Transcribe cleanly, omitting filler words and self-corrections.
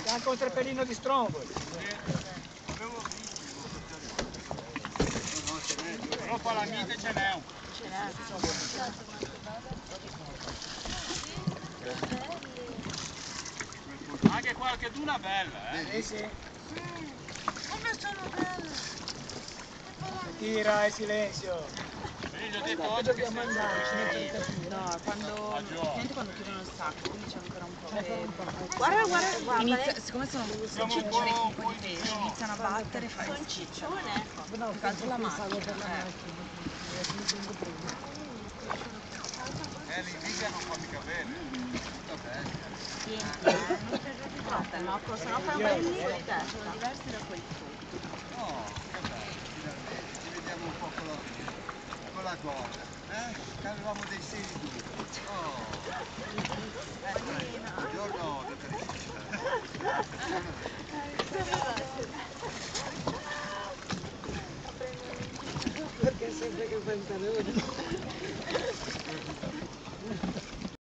Anche un trepellino di Stromboli. Però palamite ce n'è un. Anche qualche duna bella, Sì, sì. Come sono belle! Tira, è silenzio. Vedi, gli ho detto oggi che No, quando chiudono il sacco, quindi c'è ancora un po' che... Guarda. Siccome sono siamo un ciccioni po' un po' di pesce, iniziano a battere e fai Ciccione? no, calcio la macchina. li ligano quando capelli. Tutta bella. No, se no fai un bel muso di testa. Sono diversi da quel sotto. No, che bello, finalmente. Ci vediamo un po' con la gola. Che avevamo dei seni duri. Oh. Buongiorno, dottoressa. Perché sempre che pantalone.